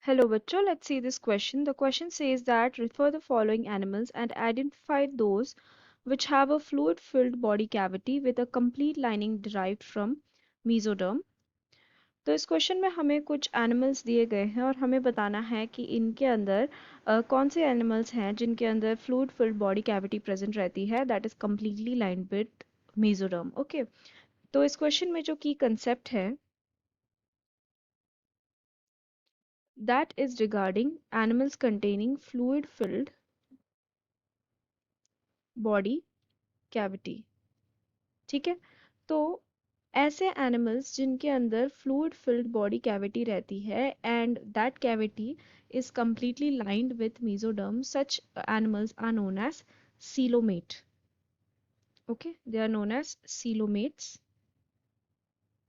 Hello, bachcho. Let's see this question. The question says that refer the following animals and identify those which have a fluid-filled body cavity with a complete lining derived from mesoderm. तो इस question में हमें कुछ animals दिए गए हैं और हमें बताना है कि इनके अंदर कौन से एनिमल्स हैं जिनके अंदर fluid filled body cavity present रहती है that is completely lined with mesoderm. Okay, तो इस क्वेश्चन में जो की कंसेप्ट है that is regarding animals containing fluid filled body cavity। ठीक है, तो ऐसे एनिमल्स जिनके अंदर फ्लूइड फिल्ड बॉडी कैविटी रहती है and that cavity is completely lined with mesoderm, such animals are known as coelomate। okay, they are known as coelomates।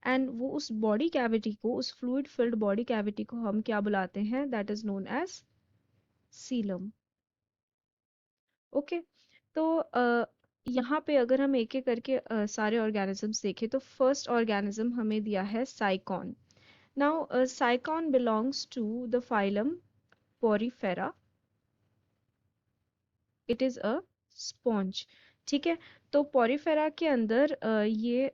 And वो उस बॉडी कैविटी को, उस फ्लूइड फिल्ड बॉडी कैविटी को हम क्या बुलाते हैं, that is known as coelom. Okay, तो यहाँ पे अगर हम एक एक करके सारे ऑर्गेनिजम्स देखें तो फर्स्ट ऑर्गेनिज्म हमें दिया है Sycon. Now Sycon belongs to the phylum Porifera. It is a sponge. ठीक है, तो पोरीफेरा के अंदर ये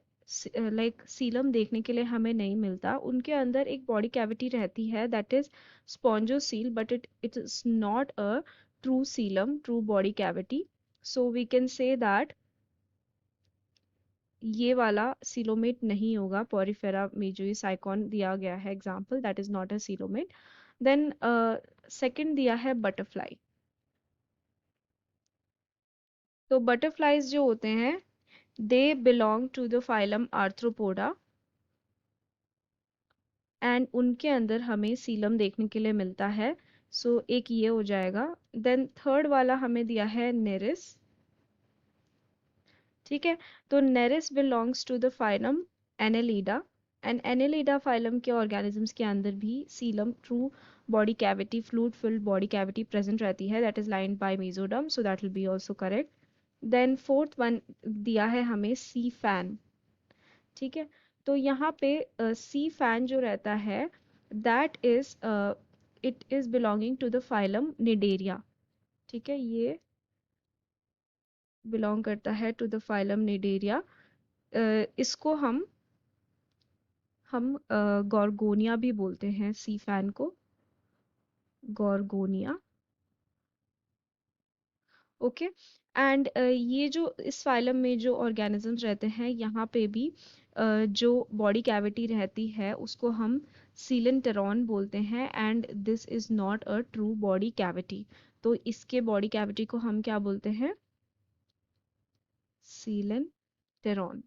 लाइक सीलम देखने के लिए हमें नहीं मिलता। उनके अंदर एक बॉडी कैविटी रहती है that is spongocoel, but it is not a true coelom, true body cavity. So we can say that ये वाला सीलोमेट नहीं होगा। पोरीफेरा में जो ये साइकॉन दिया गया है example, that is not a coelomate. Then second दिया है बटरफ्लाई। तो बटरफ्लाइज जो होते हैं they belong to the phylum Arthropoda and उनके अंदर हमें सीलम देखने के लिए मिलता है। सो एक ये हो जाएगा। देन थर्ड वाला हमें दिया है नेरिस। ठीक है, तो Nereis belongs to the phylum Annelida and Annelida phylum के ऑर्गेनिजम्स के अंदर भी coelom, true body cavity, fluid filled body cavity present रहती है that is lined by mesoderm, so that will be also correct. Then fourth one दिया है हमें सी fan. ठीक है, तो यहाँ पे सी फैन जो रहता है that is it is belonging to the phylum Cnidaria. ठीक है, ये बिलोंग करता है टू द फाइलम निडेरिया। इसको हम गॉर्गोनिया भी बोलते हैं, सी फैन को गॉर्गोनिया। ओके, एंड ये जो इस फाइलम में जो ऑर्गेनिजम्स रहते हैं यहाँ पे भी जो बॉडी कैविटी रहती है उसको हम सीलेंटेरॉन बोलते हैं and this is not a true body cavity. तो इसके बॉडी कैविटी को हम क्या बोलते हैं, सीलेंटेरॉन।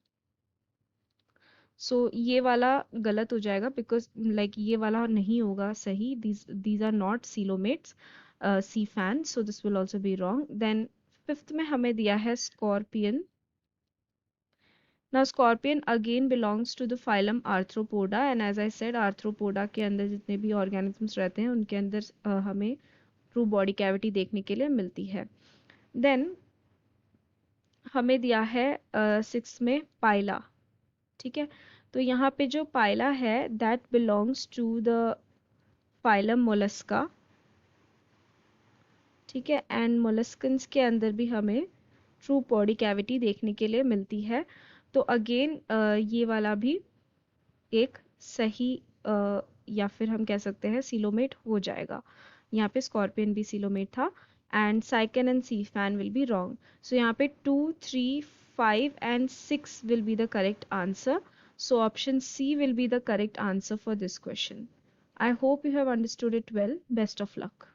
सो ये वाला गलत हो जाएगा बिकॉज लाइक ये वाला नहीं होगा सही। These are not coelomates, sea fan, so this will also be wrong. Then fifth में हमें दिया है scorpion. Now scorpion again belongs to the phylum Arthropoda and as I said Arthropoda के अंदर जितने भी organisms रहते हैं उनके अंदर हमें true body cavity देखने के लिए मिलती है। Then हमें दिया है सिक्स में पाइला। ठीक है, तो यहाँ पे जो पाइला है that belongs to the phylum Mollusca। ठीक है, एंड मोलस्कन्स के अंदर भी हमें ट्रू बॉडी कैविटी देखने के लिए मिलती है। तो अगेन ये वाला भी एक सही या फिर हम कह सकते हैं सीलोमेट हो जाएगा। यहाँ पे स्कॉर्पियन भी सीलोमेट था and sycon and sea fan will be wrong. So यहाँ पे 2, 3, 5 and 6 will be the correct answer. So option C will be the correct answer for this question. I hope you have understood it well. Best of luck.